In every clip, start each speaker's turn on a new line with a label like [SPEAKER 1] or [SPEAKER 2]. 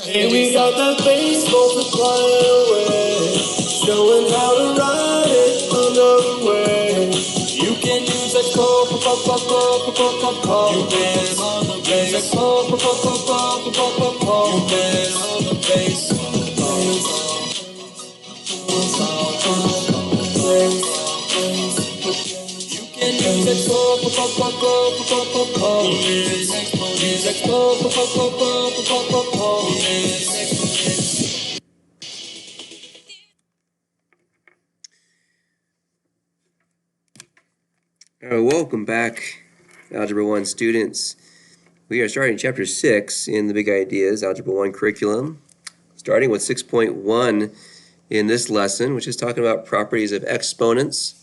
[SPEAKER 1] And we got that bass multiplying away, showing how to ride it another way. You can use expo, you can on the bass, expo, you can on the bass. You can use expo,
[SPEAKER 2] welcome back, Algebra 1 students. We are starting Chapter 6 in the Big Ideas Algebra 1 curriculum, starting with 6.1 in this lesson, which is talking about properties of exponents.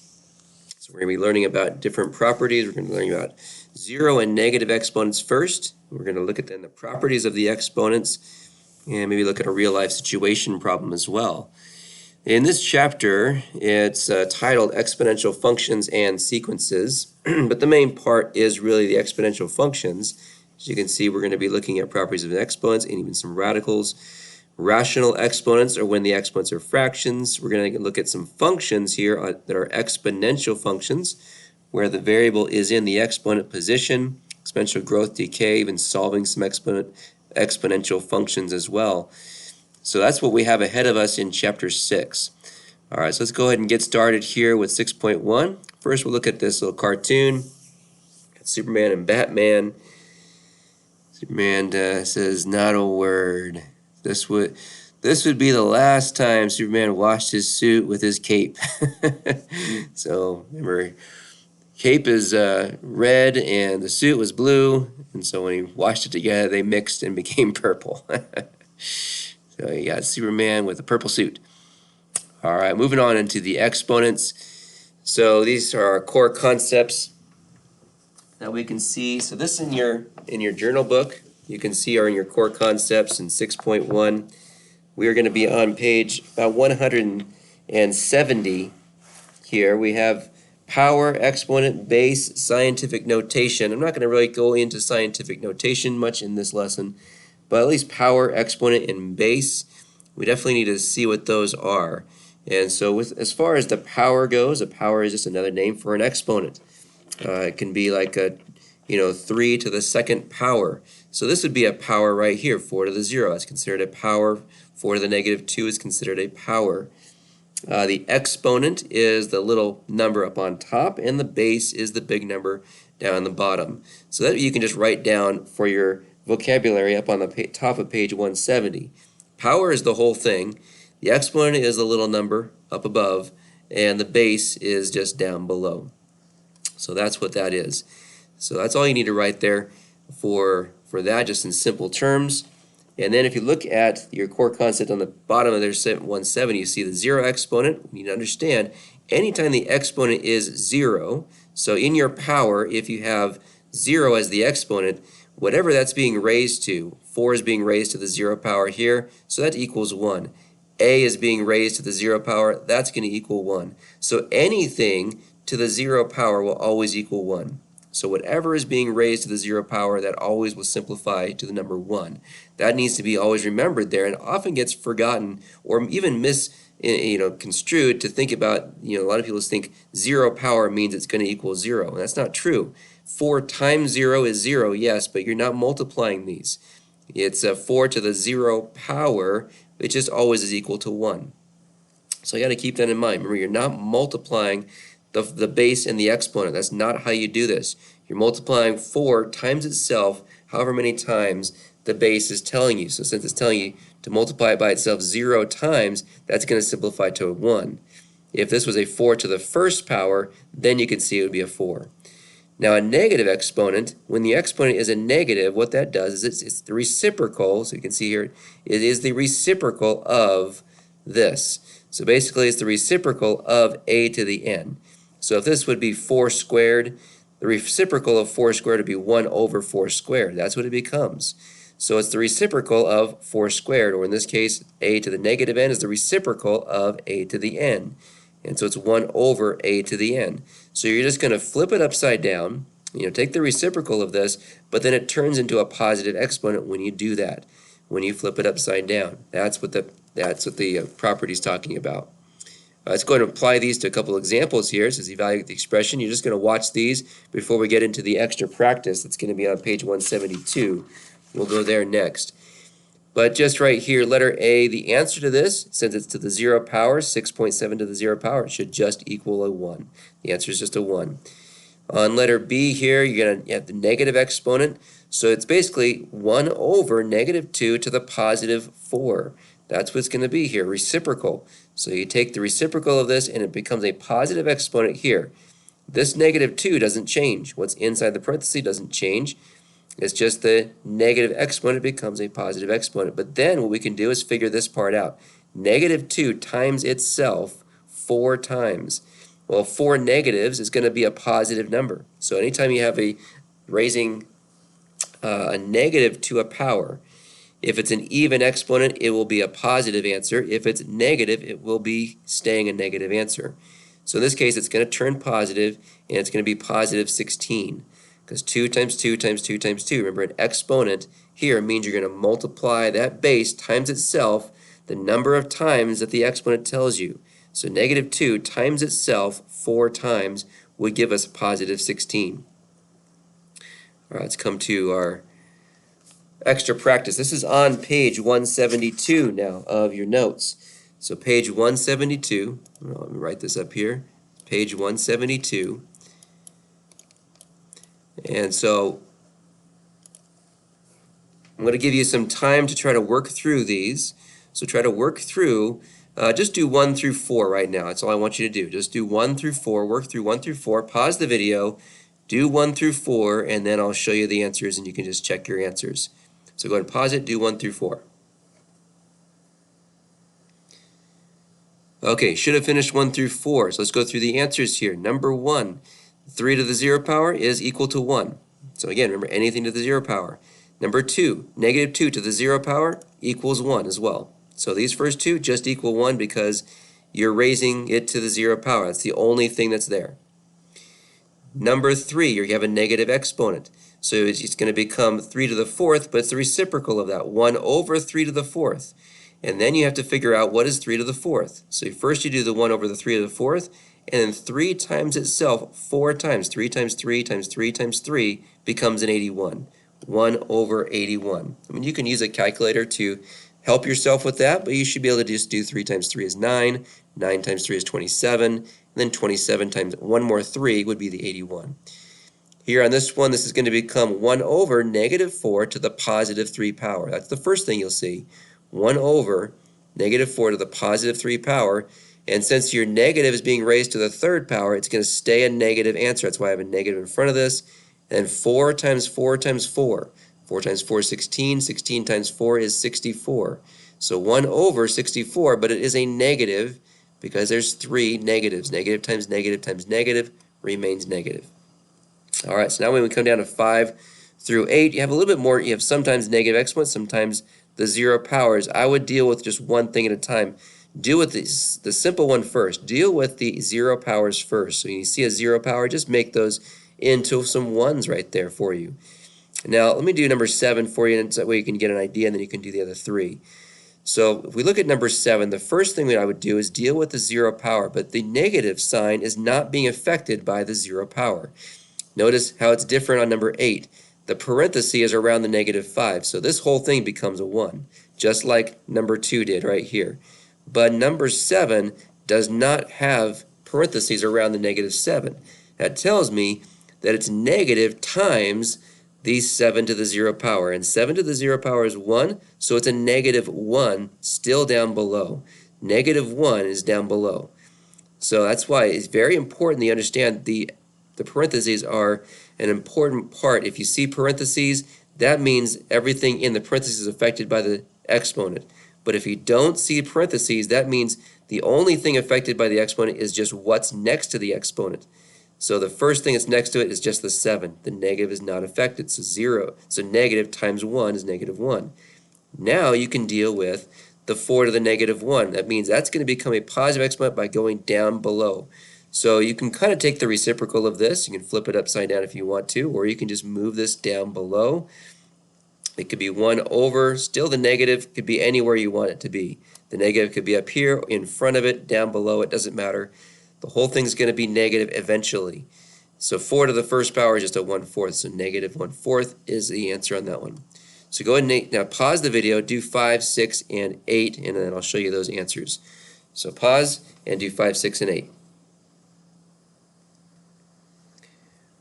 [SPEAKER 2] So we're going to be learning about different properties. We're going to be learning about zero and negative exponents first. We're going to look at then the properties of the exponents and maybe look at a real-life situation problem as well. In this chapter, it's titled Exponential Functions and Sequences, but the main part is really the exponential functions. As you can see, we're going to be looking at properties of exponents and even some radicals. Rational exponents are when the exponents are fractions. We're going to look at some functions here that are exponential functions, where the variable is in the exponent position, exponential growth, decay, even solving some exponential functions as well. So that's what we have ahead of us in Chapter 6. All right, so let's go ahead and get started here with 6.1. First, we'll look at this little cartoon. Got Superman and Batman. Superman says, "Not a word." This would be the last time Superman washed his suit with his cape. So remember, cape is red and the suit was blue, and so when he washed it together, they mixed and became purple. So you got Superman with a purple suit. All right, moving on into the exponents. So these are our core concepts that we can see. So this in your journal book, you can see are in your core concepts in 6.1. We are going to be on page about 170 here. We have power, exponent, base, scientific notation. I'm not going to really go into scientific notation much in this lesson, but at least power, exponent, and base, we definitely need to see what those are. And so as far as the power goes, a power is just another name for an exponent. It can be like 3 to the second power. So this would be a power right here, 4 to the 0. That's considered a power. 4 to the negative 2 is considered a power. The exponent is the little number up on top, and the base is the big number down the bottom. So that you can just write down for your vocabulary up on the top of page 170. Power is the whole thing. The exponent is the little number up above, and the base is just down below. So that's what that is. So that's all you need to write there for that, just in simple terms. And then if you look at your core concept on the bottom of their 170, you see the zero exponent. You need to understand, anytime the exponent is 0, so in your power, if you have 0 as the exponent, whatever that's being raised to, 4 is being raised to the 0 power here, so that equals 1. A is being raised to the 0 power, that's going to equal 1. So anything to the 0 power will always equal 1. So whatever is being raised to the 0 power, that always will simplify to the number 1. That needs to be always remembered there, and often gets forgotten or even construed to think about, a lot of people think 0 power means it's going to equal 0, and that's not true. 4 times 0 is 0, yes, but you're not multiplying these. It's 4 to the 0 power, which just always is equal to 1. So you got to keep that in mind. Remember, you're not multiplying the base and the exponent. That's not how you do this. You're multiplying 4 times itself, however many times the base is telling you. So since it's telling you to multiply it by itself 0 times, that's going to simplify to a 1. If this was a 4 to the first power, then you could see it would be a 4. Now a negative exponent, when the exponent is a negative, what that does is it's the reciprocal, so you can see here, it is the reciprocal of this. So basically it's the reciprocal of a to the n. So if this would be 4 squared, the reciprocal of 4 squared would be 1 over 4 squared. That's what it becomes. So it's the reciprocal of 4 squared, or in this case, a to the negative n is the reciprocal of a to the n. And so it's 1 over a to the n. So you're just going to flip it upside down, take the reciprocal of this, but then it turns into a positive exponent when you do that. when you flip it upside down. That's what the property is talking about. Let's go ahead and apply these to a couple examples here. It says evaluate the expression. You're just going to watch these before we get into the extra practice that's going to be on page 172. We'll go there next. But just right here, letter A, the answer to this, since it's to the 0 power, 6.7 to the 0 power, it should just equal a 1. The answer is just a 1. On letter B here, you're going to have the negative exponent. So it's basically 1 over negative 2 to the positive 4. That's what's going to be here, reciprocal. So you take the reciprocal of this and it becomes a positive exponent here. This negative 2 doesn't change. What's inside the parenthesis doesn't change. It's just the negative exponent becomes a positive exponent. But then what we can do is figure this part out. Negative 2 times itself 4 times. Well, 4 negatives is going to be a positive number. So anytime you have a raising a negative to a power, if it's an even exponent, it will be a positive answer. If it's negative, it will be staying a negative answer. So in this case, it's going to turn positive, and it's going to be positive 16. Because 2 times 2 times 2 times 2, remember an exponent here means you're going to multiply that base times itself the number of times that the exponent tells you. So negative 2 times itself 4 times would give us positive 16. All right, let's come to our extra practice. This is on page 172 now of your notes. So page 172, let me write this up here, page 172. And so I'm going to give you some time to try to work through these. So try to work through, just do 1 through 4 right now. That's all I want you to do. Just do 1 through 4, work through 1 through 4, pause the video, do 1 through 4, and then I'll show you the answers and you can just check your answers. So go ahead and pause it, do 1 through 4. Okay, should have finished 1 through 4. So let's go through the answers here. Number 1, 3 to the 0 power is equal to 1. So again, remember anything to the 0 power. Number 2, negative 2 to the 0 power equals 1 as well. So these first two just equal 1 because you're raising it to the 0 power. That's the only thing that's there. Number 3, you have a negative exponent. So it's going to become 3 to the 4th, but it's the reciprocal of that, 1 over 3 to the 4th. And then you have to figure out what is 3 to the 4th. So first you do the 1 over the 3 to the 4th, and then 3 times itself 4 times. 3 times 3 times 3 times 3 becomes an 81. 1 over 81. I mean, you can use a calculator to help yourself with that, but you should be able to just do 3 times 3 is 9, 9 times 3 is 27, and then 27 times 1 more 3 would be the 81. Here on this one, this is going to become 1 over negative 4 to the positive 3 power. That's the first thing you'll see. 1 over negative 4 to the positive 3 power. And since your negative is being raised to the 3rd power, it's going to stay a negative answer. That's why I have a negative in front of this. And 4 times 4 times 4. 4 times 4 is 16. 16 times 4 is 64. So 1 over 64, but it is a negative because there's 3 negatives. Negative times negative remains negative. All right, so now when we come down to 5 through 8, you have a little bit more. You have sometimes negative exponents, sometimes the 0 powers. I would deal with just one thing at a time. Deal with the simple one first. Deal with the 0 powers first. So you see a 0 power, just make those into some 1s right there for you. Now let me do number 7 for you, and that way you can get an idea, and then you can do the other 3. So if we look at number 7, the first thing that I would do is deal with the 0 power, but the negative sign is not being affected by the 0 power. Notice how it's different on number 8. The parenthesis is around the negative 5, so this whole thing becomes a 1, just like number 2 did right here. But number 7 does not have parentheses around the negative 7. That tells me that it's negative times the 7 to the 0 power. And 7 to the 0 power is 1, so it's a negative 1 still down below. Negative 1 is down below. So that's why it's very important that you understand the parentheses are an important part. If you see parentheses, that means everything in the parentheses is affected by the exponent. But if you don't see parentheses, that means the only thing affected by the exponent is just what's next to the exponent. So the first thing that's next to it is just the 7. The negative is not affected, so 0. So negative times 1 is negative 1. Now you can deal with the 4 to the negative 1. That means that's going to become a positive exponent by going down below. So you can kind of take the reciprocal of this. You can flip it upside down if you want to, or you can just move this down below. It could be 1 over, still the negative could be anywhere you want it to be. The negative could be up here, in front of it, down below, it doesn't matter. The whole thing's going to be negative eventually. So 4 to the first power is just a 1/4, so negative 1/4 is the answer on that one. So go ahead and now pause the video, do 5, 6, and 8, and then I'll show you those answers. So pause and do 5, 6, and 8.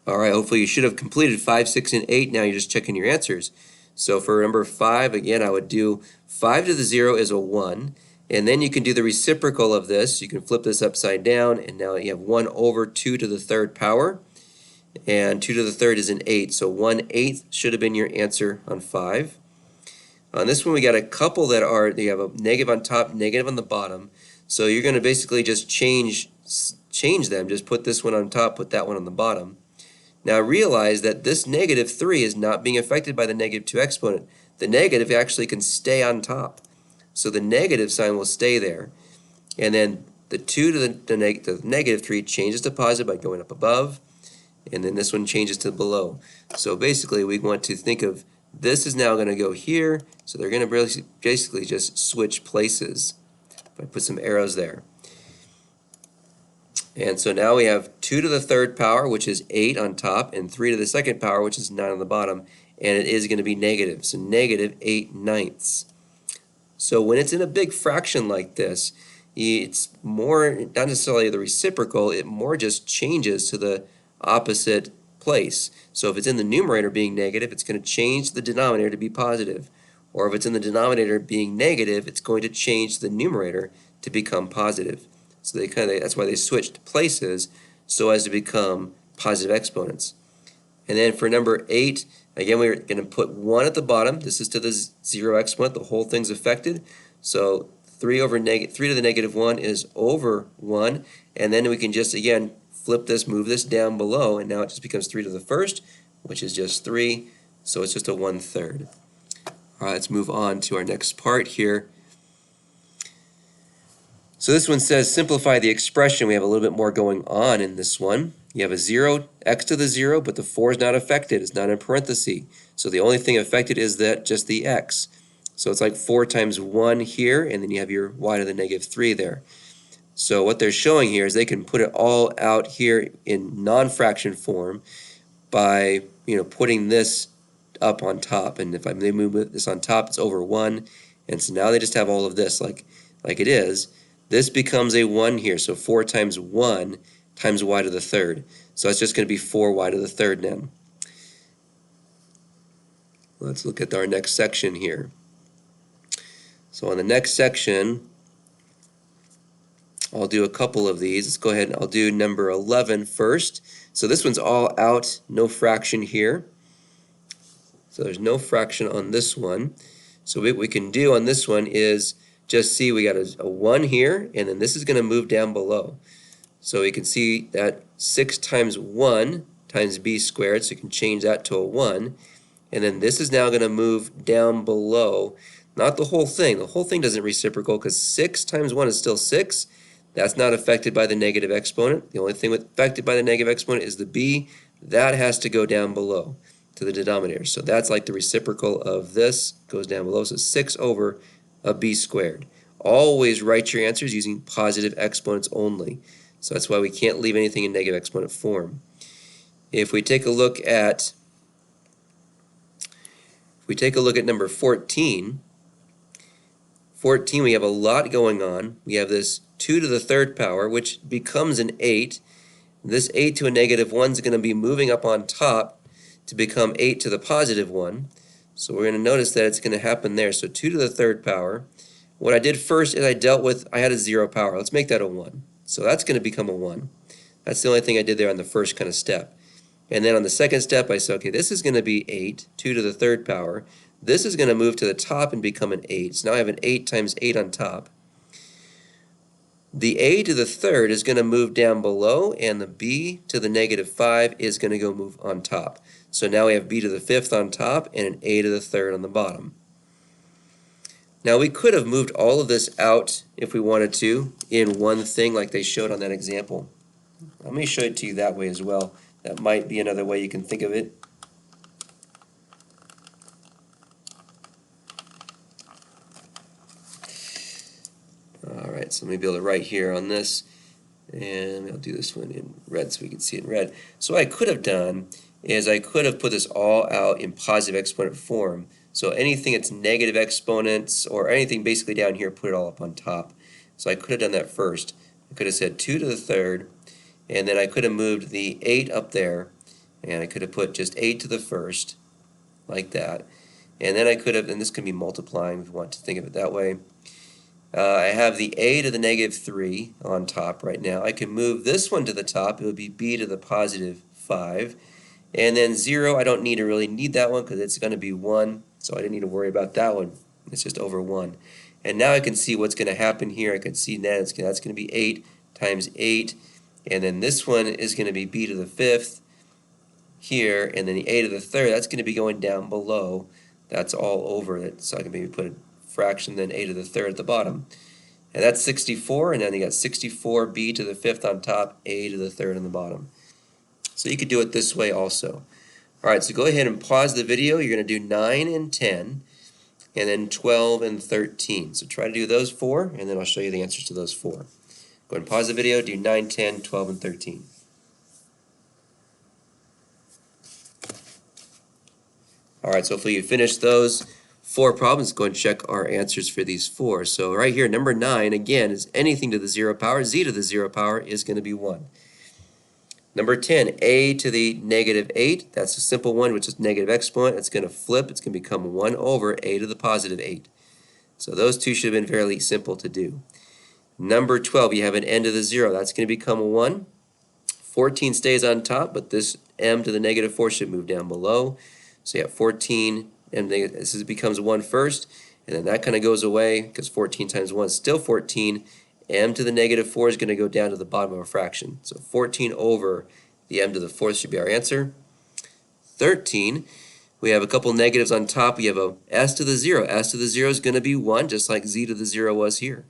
[SPEAKER 2] Alright, hopefully you should have completed 5, 6, and 8. Now you're just checking your answers. So for number 5, again, I would do 5 to the 0 is a 1. And then you can do the reciprocal of this. You can flip this upside down, and now you have 1 over 2 to the third power. And 2 to the third is an 8. So 1/8 should have been your answer on 5. On this one, we got a couple that are, you have a negative on top, negative on the bottom. So you're going to basically just change them. Just put this one on top, put that one on the bottom. Now realize that this negative 3 is not being affected by the negative 2 exponent. The negative actually can stay on top. So the negative sign will stay there. And then the 2 to the negative 3 changes to positive by going up above. And then this one changes to below. So basically we want to think of this is now going to go here. So they're going to basically just switch places. If I put some arrows there. And so now we have 2 to the third power, which is 8 on top, and 3 to the second power, which is 9 on the bottom, and it is going to be negative, so negative 8/9. So when it's in a big fraction like this, it's more, not necessarily the reciprocal, it more just changes to the opposite place. So if it's in the numerator being negative, it's going to change the denominator to be positive. Or if it's in the denominator being negative, it's going to change the numerator to become positive. So that's why they switched places so as to become positive exponents. And then for number 8, again we're going to put 1 at the bottom. This is to the 0 exponent. The whole thing's affected. So 3 to the negative 1 is over 1. And then we can just again flip this, move this down below, and now it just becomes 3 to the first, which is just 3. So it's just a 1/3. All right, let's move on to our next part here. So this one says simplify the expression. We have a little bit more going on in this one. You have a 0, x to the 0, but the 4 is not affected. It's not in parentheses. So the only thing affected is that just the x. So it's like 4 times 1 here, and then you have your y to the negative 3 there. So what they're showing here is they can put it all out here in non-fraction form by putting this up on top. And if they move this on top, it's over 1. And so now they just have all of this like it is. This becomes a 1 here, so 4 times 1 times y to the third. So it's just going to be 4y to the third now. Let's look at our next section here. So on the next section, I'll do a couple of these. Let's go ahead and I'll do number 11 first. So this one's all out, no fraction here. So there's no fraction on this one. So what we can do on this one is just see we got a 1 here, and then this is going to move down below. So we can see that 6 times 1 times b squared, so you can change that to a 1. And then this is now going to move down below. Not the whole thing. The whole thing doesn't reciprocal because 6 times 1 is still 6. That's not affected by the negative exponent. The only thing affected by the negative exponent is the b. That has to go down below to the denominator. So that's like the reciprocal of this, goes down below. So 6 over a b squared. Always write your answers using positive exponents only. So that's why we can't leave anything in negative exponent form. If we take a look at number 14, we have a lot going on. We have this 2 to the third power, which becomes an 8. This 8 to a negative 1 is going to be moving up on top to become 8 to the positive 1. So we're going to notice that it's going to happen there. So 2 to the third power. What I did first is I had a 0 power. Let's make that a 1. So that's going to become a 1. That's the only thing I did there on the first kind of step. And then on the second step, I said, okay, this is going to be 8, 2 to the third power. This is going to move to the top and become an 8. So now I have an 8 times 8 on top. The a to the third is going to move down below, and the b to the negative 5 is going to go move on top. So now we have b to the fifth on top and an a to the third on the bottom. Now we could have moved all of this out if we wanted to in one thing like they showed on that example. Let me show it to you that way as well. That might be another way you can think of it. Alright, so let me be able to write here on this, and I'll do this one in red so we can see it in red. So what I could have done is I could have put this all out in positive exponent form. So anything that's negative exponents or anything basically down here, put it all up on top. So I could have done that first. I could have said 2 to the third, and then I could have moved the 8 up there, and I could have put just 8 to the first, like that. And then I could have, and this can be multiplying if you want to think of it that way. I have the a to the negative 3 on top right now. I can move this one to the top. It would be b to the positive 5. And then 0, I don't really need that one because it's going to be 1. So I didn't need to worry about that one. It's just over 1. And now I can see what's going to happen here. I can see that's going to be 8 times 8. And then this one is going to be b to the 5th here. And then the a to the 3rd, that's going to be going down below. That's all over it. So I can maybe put a fraction, then a to the 3rd at the bottom. And that's 64. And then you got 64b to the 5th on top, a to the 3rd on the bottom. So you could do it this way also. Alright, so go ahead and pause the video. You're going to do 9 and 10, and then 12 and 13. So try to do those 4, and then I'll show you the answers to those 4. Go ahead and pause the video, do 9, 10, 12, and 13. Alright, so hopefully you finished those 4 problems. Go and check our answers for these 4. So right here, number 9, again, is anything to the 0 power. Z to the 0 power is going to be 1. Number 10, a to the negative 8. That's a simple one, which is negative exponent. It's going to flip. It's going to become 1 over a to the positive 8. So those two should have been fairly simple to do. Number 12, you have an n to the 0. That's going to become 1. 14 stays on top, but this m to the negative 4 should move down below. So you have 14, and this becomes 1 first, and then that kind of goes away because 14 times 1 is still 14. M to the negative 4 is going to go down to the bottom of a fraction. So 14 over the m to the 4th should be our answer. 13, we have a couple negatives on top. We have a s to the 0. S to the 0 is going to be 1, just like z to the 0 was here.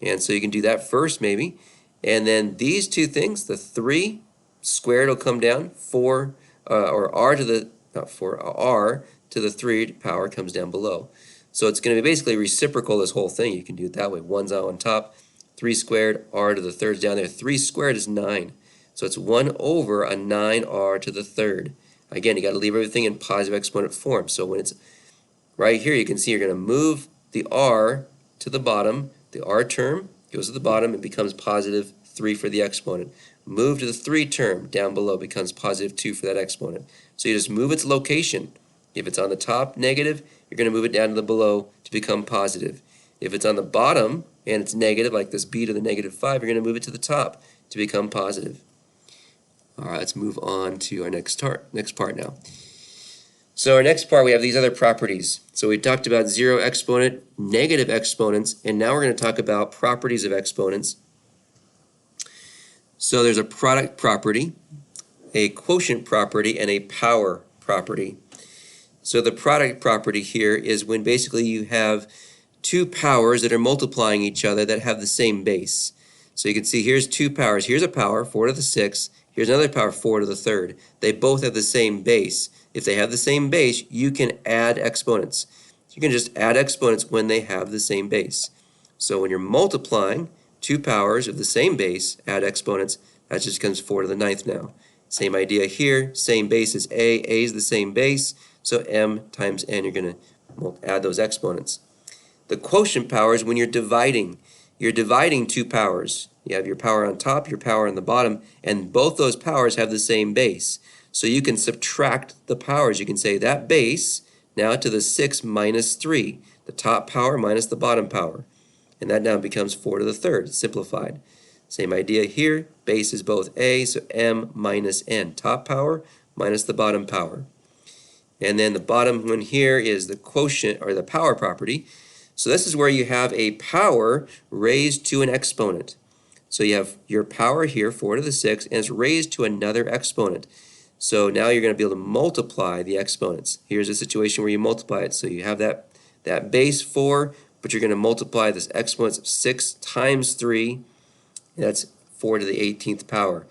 [SPEAKER 2] And so you can do that first maybe. And then these two things, the 3 squared will come down. 4, or r to the, not 4, r to the 3 power comes down below. So it's going to be basically reciprocal, this whole thing. You can do it that way. 1's out on top. 3 squared, r to the 3rd is down there. 3 squared is 9. So it's 1 over a 9r to the 3rd. Again, you got to leave everything in positive exponent form. So when it's right here, you can see you're going to move the r to the bottom. The r term goes to the bottom and becomes positive 3 for the exponent. Move to the 3 term down below, becomes positive 2 for that exponent. So you just move its location. If it's on the top negative, you're going to move it down to the below to become positive. If it's on the bottom and it's negative, like this b to the negative 5, you're going to move it to the top to become positive. All right, let's move on to our next part now. So our next part, we have these other properties. So we talked about 0 exponent, negative exponents, and now we're going to talk about properties of exponents. So there's a product property, a quotient property, and a power property. So the product property here is when basically you have two powers that are multiplying each other that have the same base. So you can see here's two powers. Here's a power, 4 to the 6th. Here's another power, 4 to the 3rd. They both have the same base. If they have the same base, you can add exponents. You can just add exponents when they have the same base. So when you're multiplying two powers of the same base, add exponents, that just becomes 4 to the 9th now. Same idea here, same base as a is the same base, so m times n, you're going to add those exponents. The quotient power is when you're dividing two powers. You have your power on top, your power on the bottom, and both those powers have the same base. So you can subtract the powers. You can say that base now to the 6 minus 3, the top power minus the bottom power. And that now becomes 4 to the 3rd, simplified. Same idea here, base is both a, so m minus n, top power minus the bottom power. And then the bottom one here is the quotient, or the power property. So this is where you have a power raised to an exponent. So you have your power here, 4 to the 6th, and it's raised to another exponent. So now you're going to be able to multiply the exponents. Here's a situation where you multiply it. So you have that base 4, but you're going to multiply this exponents of 6 times 3, and that's 4 to the 18th power.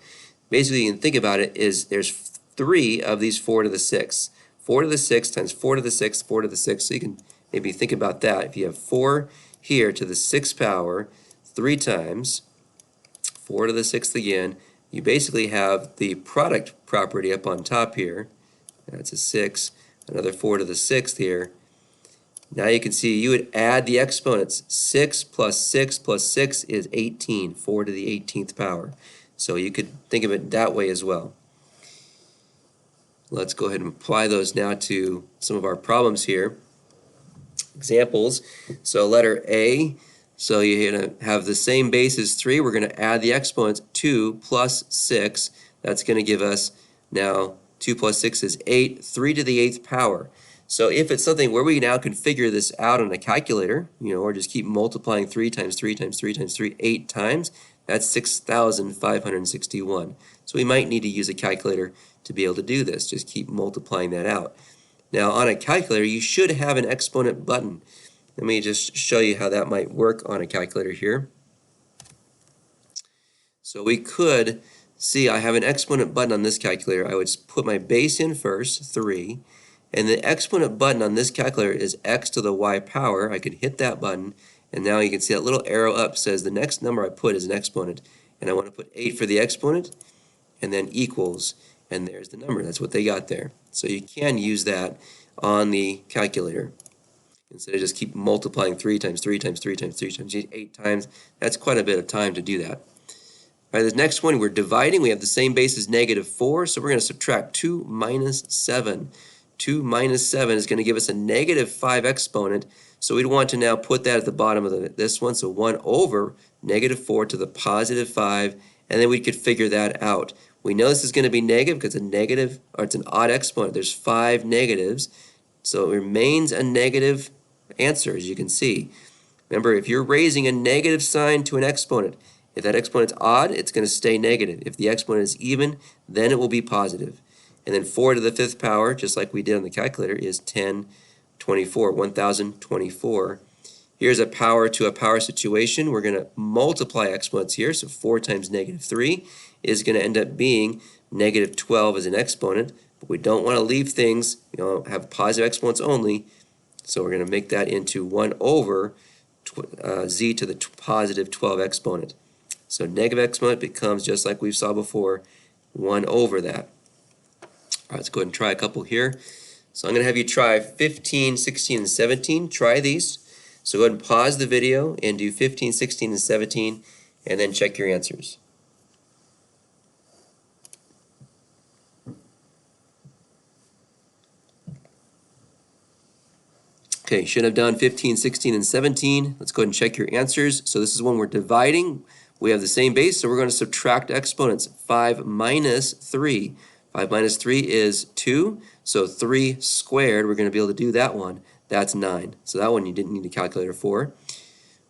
[SPEAKER 2] Basically, you can think about it is there's 3 of these 4 to the 6th. 4 to the 6th times 4 to the 6th, 4 to the 6th. So you can maybe think about that. If you have 4 here to the 6th power, 3 times 4 to the 6th again. You basically have the product property up on top here. That's a 6. Another 4 to the 6th here. Now you can see you would add the exponents. 6 plus 6 plus 6 is 18, 4 to the 18th power. So you could think of it that way as well. Let's go ahead and apply those now to some of our problems here. Examples. So letter A, so you're going to have the same base as 3. We're going to add the exponents. 2 plus 6. That's going to give us now 2 plus 6 is 8, 3 to the 8th power. So if it's something where we now can figure this out on a calculator, or just keep multiplying 3 times 3 times 3 times 3 8 times, that's 6,561. So we might need to use a calculator to be able to do this. Just keep multiplying that out. Now on a calculator, you should have an exponent button. Let me just show you how that might work on a calculator here. So we could see I have an exponent button on this calculator. I would put my base in first, 3. And the exponent button on this calculator is x to the y power. I could hit that button, and now you can see that little arrow up says the next number I put is an exponent. And I want to put 8 for the exponent, and then equals, and there's the number. That's what they got there. So you can use that on the calculator. Instead of just keep multiplying 3 times 3 times 3 times 3 times 8 times, that's quite a bit of time to do that. All right, this next one, we're dividing. We have the same base as -4, so we're going to subtract 2 minus 7. 2 minus 7 is going to give us a -5 exponent, so we'd want to now put that at the bottom of this one, so 1 over -4 to the +5, and then we could figure that out. We know this is going to be negative because it's an odd exponent. There's 5 negatives, so it remains a negative answer, as you can see. Remember, if you're raising a negative sign to an exponent, if that exponent's odd, it's going to stay negative. If the exponent is even, then it will be positive. And then 4 to the 5th power, just like we did on the calculator, is 1024, 1024. Here's a power to a power situation. We're going to multiply exponents here, so 4 times -3 is going to end up being -12 as an exponent. But we don't want to leave things, have positive exponents only, so we're going to make that into 1 over z to the +12 exponent. So negative exponent becomes, just like we saw before, 1 over that. All right, let's go ahead and try a couple here. So I'm going to have you try 15, 16, and 17. Try these. So go ahead and pause the video and do 15, 16, and 17, and then check your answers. Okay, you should have done 15, 16, and 17. Let's go ahead and check your answers. So this is when we're dividing. We have the same base, so we're going to subtract exponents. 5 minus 3. 5 minus 3 is 2, so 3 squared, we're going to be able to do that one. That's 9. So that one you didn't need a calculator for.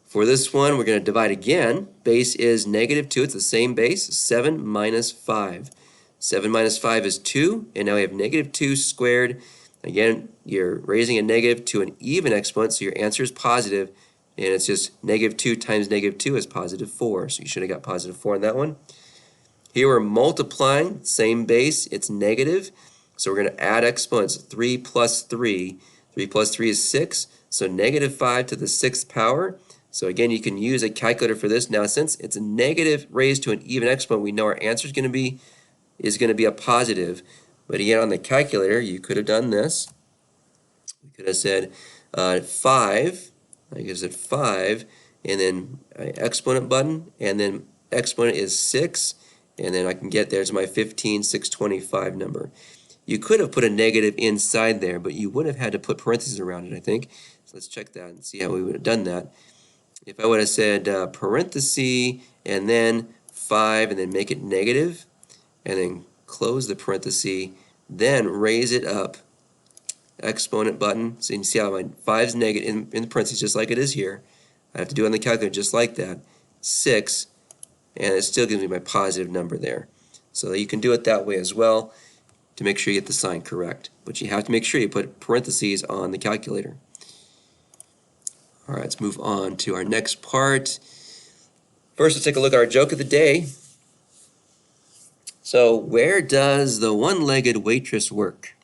[SPEAKER 2] For this one, we're going to divide again. Base is -2. It's the same base. 7 minus 5. 7 minus 5 is 2, and now we have -2 squared. Again, you're raising a negative to an even exponent, so your answer is positive, and it's just -2 times -2 is +4. So you should have got +4 on that one. Here we're multiplying, same base, it's negative, so we're going to add exponents. 3 plus 3. 3 plus 3 is 6, so -5 to the 6th power. So again, you can use a calculator for this. Now, since it's a negative raised to an even exponent, we know our answer is going to be a positive. But again, on the calculator, you could have done this. We could have said 5, I guess at 5, and then exponent button, and then exponent is 6. And then I can get there's my 15,625 number. You could have put a negative inside there, but you would have had to put parentheses around it, I think. So let's check that and see how we would have done that. If I would have said parenthesis and then 5 and then make it negative, and then close the parenthesis, then raise it up, exponent button. So you can see how my 5 is negative in the parentheses just like it is here. I have to do it on the calculator just like that. 6. And it still gives me my positive number there. So you can do it that way as well to make sure you get the sign correct. But you have to make sure you put parentheses on the calculator. All right, let's move on to our next part. First, let's take a look at our joke of the day. So, where does the one-legged waitress work?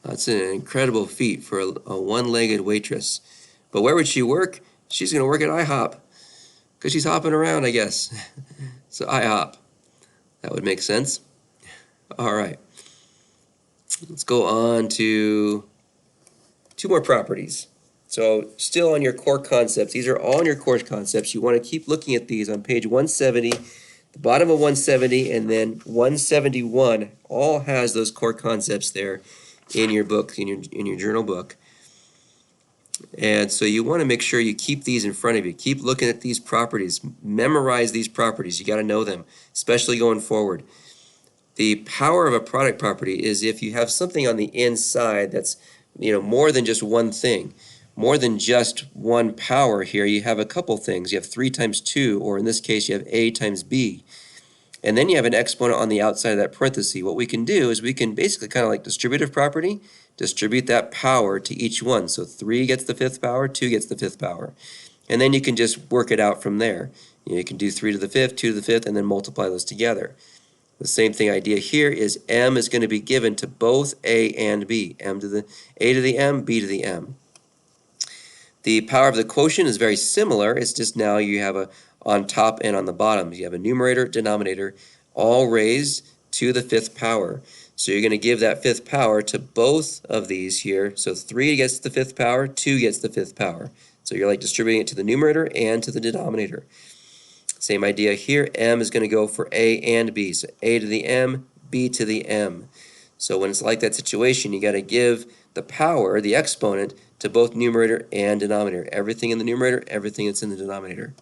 [SPEAKER 2] That's an incredible feat for a one-legged waitress. But where would she work? She's going to work at IHOP. Because she's hopping around, I guess. So I hop. That would make sense. All right. Let's go on to two more properties. So still on your core concepts. These are all in your core concepts. You want to keep looking at these on page 170, the bottom of 170, and then 171 all has those core concepts there in your book, in your journal book. And so you want to make sure you keep these in front of you. Keep looking at these properties. Memorize these properties. You got to know them, especially going forward. The power of a product property is if you have something on the inside that's, more than just one thing, more than just one power here. You have a couple things. You have 3 times 2, or in this case, you have A times B. And then you have an exponent on the outside of that parenthesis. What we can do is we can basically kind of like distributive property, distribute that power to each one. So 3 gets the 5th power, 2 gets the 5th power. And then you can just work it out from there. You can do 3 to the 5th, 2 to the 5th, and then multiply those together. The same thing idea here is m is going to be given to both a and b. A to the m, b to the m. The power of the quotient is very similar. It's just now you have a on top and on the bottom. You have a numerator, denominator, all raised to the 5th power. So you're going to give that 5th power to both of these here. So 3 gets the 5th power, 2 gets the 5th power. So you're like distributing it to the numerator and to the denominator. Same idea here. M is going to go for A and B. So A to the M, B to the M. So when it's like that situation, you got to give the power, the exponent, to both numerator and denominator. Everything in the numerator, everything that's in the denominator.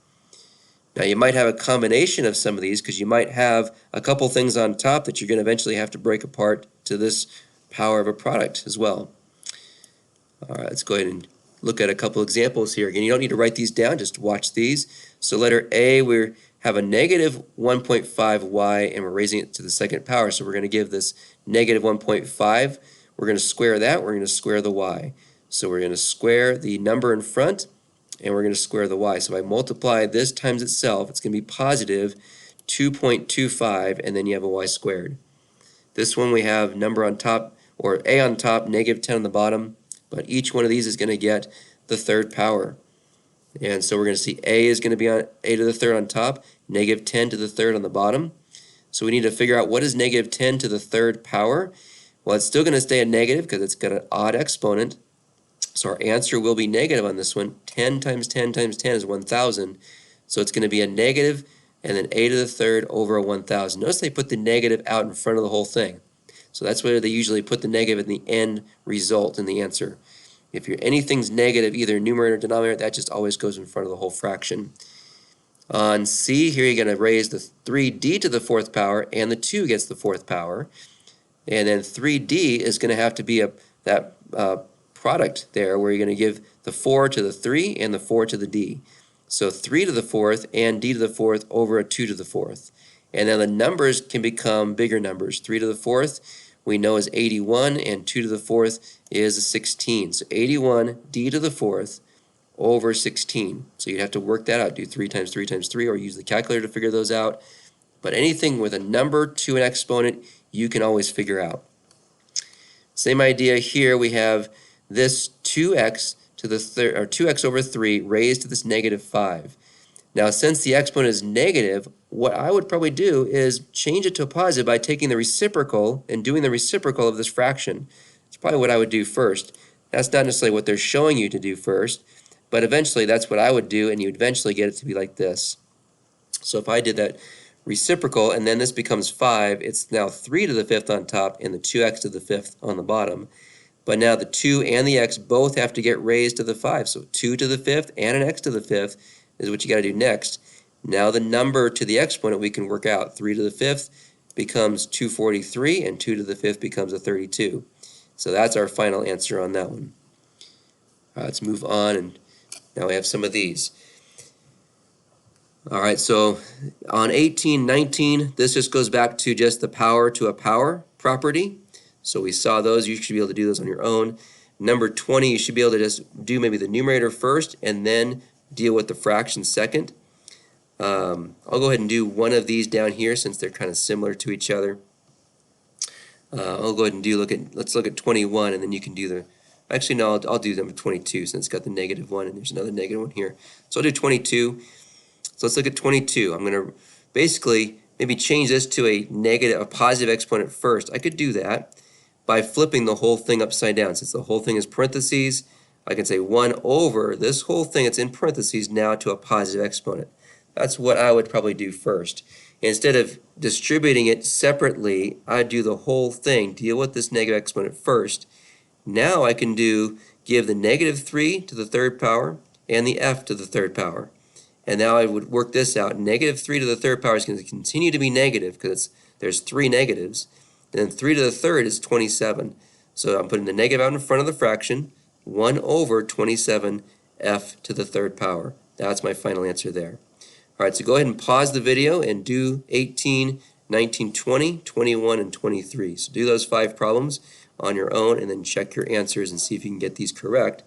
[SPEAKER 2] Now you might have a combination of some of these because you might have a couple things on top that you're going to eventually have to break apart to this power of a product as well. All right, let's go ahead and look at a couple examples here. Again, you don't need to write these down, just watch these. So letter A, we have a negative 1.5y and we're raising it to the 2nd power. So we're going to give this negative 1.5. We're going to square that. We're going to square the y. So we're going to square the number in front and we're going to square the y. So if I multiply this times itself, it's going to be positive 2.25 and then you have a y squared. This one we have number on top, or a on top, negative 10 on the bottom. But each one of these is going to get the 3rd power. And so we're going to see a is going to be on a to the 3rd on top, negative 10 to the 3rd on the bottom. So we need to figure out what is negative 10 to the 3rd power. Well, it's still going to stay a negative because it's got an odd exponent. So our answer will be negative on this one. 10 times 10 times 10 is 1,000. So it's going to be a negative and then a to the 3rd over a 1,000. Notice they put the negative out in front of the whole thing. So that's where they usually put the negative in the end result in the answer. If anything's negative, either numerator or denominator, that just always goes in front of the whole fraction. On C, here you're going to raise the 3d to the 4th power, and the 2 gets the 4th power. And then 3d is going to have to be that product there, where you're going to give the 4 to the 3 and the 4 to the d. So 3 to the 4th and d to the 4th over a 2 to the 4th. And then the numbers can become bigger numbers. 3 to the 4th we know is 81, and 2 to the 4th is a 16. So 81 d to the 4th over 16. So you'd have to work that out. Do 3 times 3 times 3, or use the calculator to figure those out. But anything with a number to an exponent, you can always figure out. Same idea here. We have this 2x to the 3rd, or 2x over 3 raised to this negative 5. Now, since the exponent is negative, what I would probably do is change it to a positive by taking the reciprocal and doing the reciprocal of this fraction. It's probably what I would do first. That's not necessarily what they're showing you to do first, but eventually that's what I would do, and you would eventually get it to be like this. So if I did that reciprocal, and then this becomes 5, it's now 3 to the 5th on top and the 2x to the 5th on the bottom. But now the 2 and the x both have to get raised to the 5. So 2 to the 5th and an x to the 5th is what you got to do next. Now the number to the exponent we can work out. 3 to the 5th becomes 243, and 2 to the 5th becomes a 32. So that's our final answer on that one. Let's move on, and now we have some of these. All right, so on 18, 19, this just goes back to just the power to a power property. So we saw those. You should be able to do those on your own. Number 20, you should be able to just do maybe the numerator first and then deal with the fraction second. I'll go ahead and do one of these down here since they're kind of similar to each other. I'll go ahead and let's look at 21, and then you can do the, actually no, I'll do number 22 since it's got the negative one and there's another negative one here. So I'll do 22. So let's look at 22. I'm going to basically maybe change this to a positive exponent first. I could do that by flipping the whole thing upside down. Since the whole thing is parentheses, I can say 1 over this whole thing that's in parentheses now to a positive exponent. That's what I would probably do first. Instead of distributing it separately, I'd do the whole thing, deal with this negative exponent first. Now I can give the negative 3 to the third power and the f to the third power. And now I would work this out. Negative 3 to the third power is going to continue to be negative because there's 3 negatives. And then 3 to the third is 27. So I'm putting the negative out in front of the fraction. 1 over 27 f to the third power. That's my final answer there. All right, so go ahead and pause the video and do 18, 19, 20, 21, and 23. So do those 5 problems on your own and then check your answers and see if you can get these correct.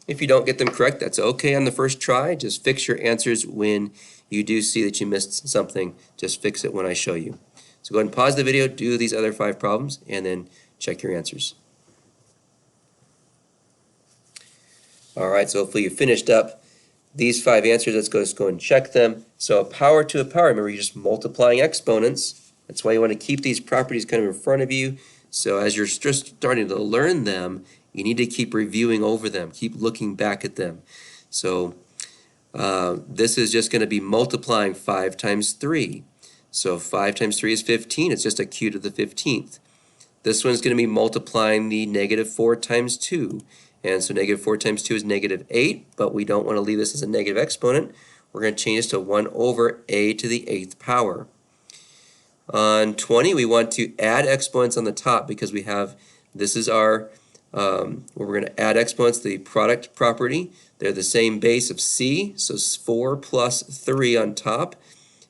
[SPEAKER 2] If you don't get them correct, that's okay on the first try. Just fix your answers when you do see that you missed something. Just fix it when I show you. So go ahead and pause the video, do these other 5 problems, and then check your answers. All right, so hopefully you finished up these 5 answers. Let's go and check them. So a power to a power, remember you're just multiplying exponents. That's why you want to keep these properties kind of in front of you. So as you're just starting to learn them, you need to keep reviewing over them, keep looking back at them. So this is just going to be multiplying 5 times 3. So 5 times 3 is 15. It's just a q to the 15th. This one's going to be multiplying the negative 4 times 2. And so negative 4 times 2 is negative 8, but we don't want to leave this as a negative exponent. We're going to change this to 1 over a to the 8th power. On 20, we want to add exponents on the top because we have, this is our, where we're going to add exponents, the product property. They're the same base of c, so 4 plus 3 on top.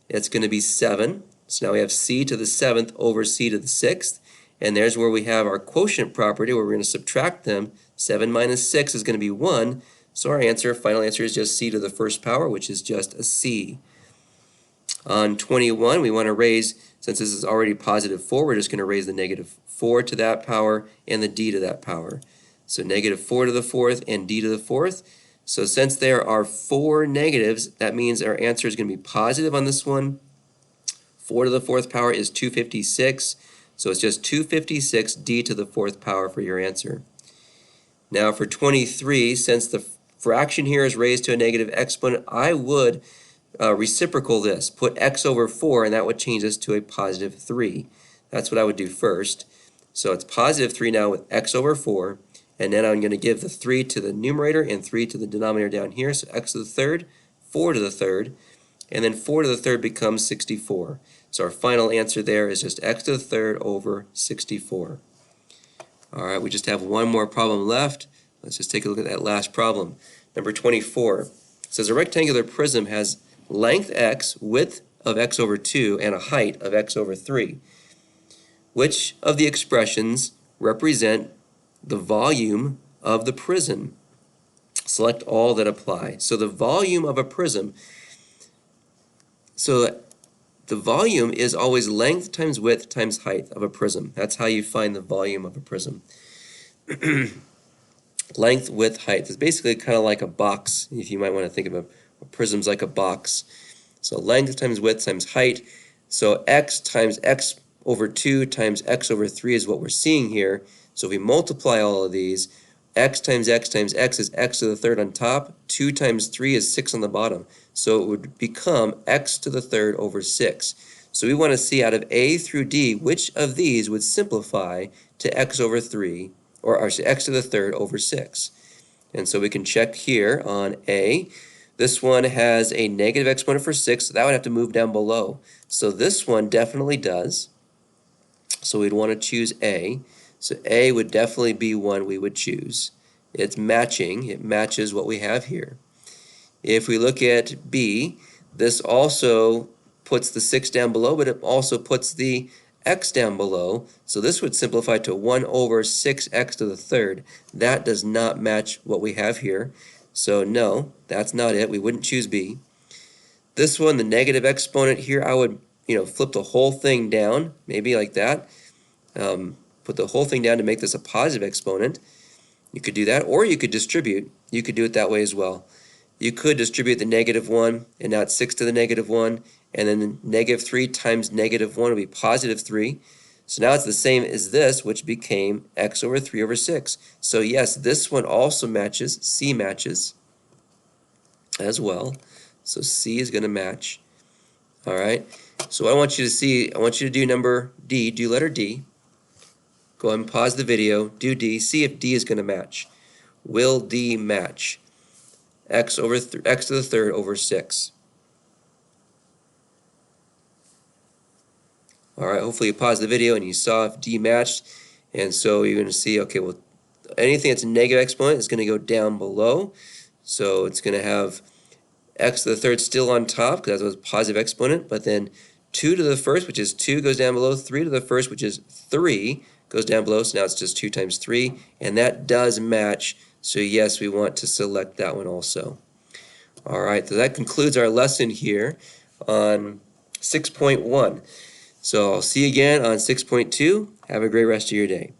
[SPEAKER 2] It's going to be 7. So now we have c to the 7th over c to the 6th. And there's where we have our quotient property where we're going to subtract them. 7 minus 6 is going to be 1. So our final answer is just c to the first power, which is just a c. On 21, we want to raise, since this is already positive 4, we're just going to raise the negative 4 to that power and the d to that power. So negative 4 to the 4th and d to the 4th. So since there are 4 negatives, that means our answer is going to be positive on this one. 4 to the 4th power is 256. So it's just 256 d to the 4th power for your answer. Now for 23, since the fraction here is raised to a negative exponent, I would reciprocal this, put x over 4, and that would change this to a positive 3. That's what I would do first. So it's positive 3 now with x over 4, and then I'm going to give the 3 to the numerator and 3 to the denominator down here, so x to the third, 4 to the third, and then 4 to the third becomes 64. So our final answer there is just x to the third over 64. All right, we just have one more problem left. Let's just take a look at that last problem. Number 24. It says a rectangular prism has length x, width of x over 2, and a height of x over 3. Which of the expressions represent the volume of the prism? Select all that apply. So the volume of a prism, so the volume is always length times width times height of a prism. That's how you find the volume of a prism. Length, width, height. It's basically kind of like a box, if you might want to think of a prism's like a box. So length times width times height. So x times x over 2 times x over 3 is what we're seeing here. So if we multiply all of these, x times x times x is x to the third on top. 2 times 3 is 6 on the bottom. So it would become x to the third over 6. So we want to see out of a through d, which of these would simplify to x over 3, or actually x to the third over 6. And so we can check here on a. This one has a negative exponent for 6, so that would have to move down below. So this one definitely does. So we'd want to choose a. So a would definitely be one we would choose. It's matching. It matches what we have here. If we look at b, this also puts the 6 down below, but it also puts the x down below. So this would simplify to 1 over 6x to the third. That does not match what we have here. So no, that's not it. We wouldn't choose b. This one, the negative exponent here, I would flip the whole thing down, maybe like that. Put the whole thing down to make this a positive exponent. You could do that, or you could distribute. You could do it that way as well. you could distribute the -1, and now it's 6 to the -1, and then -3 times -1 would be +3. So now it's the same as this, which became x over 3 over 6. So yes, this one also matches. C matches as well. So C is going to match. All right. So what I want you to see, I want you to do number D, do letter D. Go ahead and pause the video, do D, see if D is going to match. Will D match? X to the third over 6. All right, hopefully you paused the video and you saw if D matched. And so you're going to see, okay, well, anything that's a negative exponent is going to go down below. So it's going to have x to the third still on top because that was a positive exponent, but then 2 to the first, which is 2, goes down below. 3 to the first, which is 3, goes down below. So now it's just 2 times 3, and that does match. So yes, we want to select that one also. All right, so that concludes our lesson here on 6.1. So I'll see you again on 6.2. Have a great rest of your day.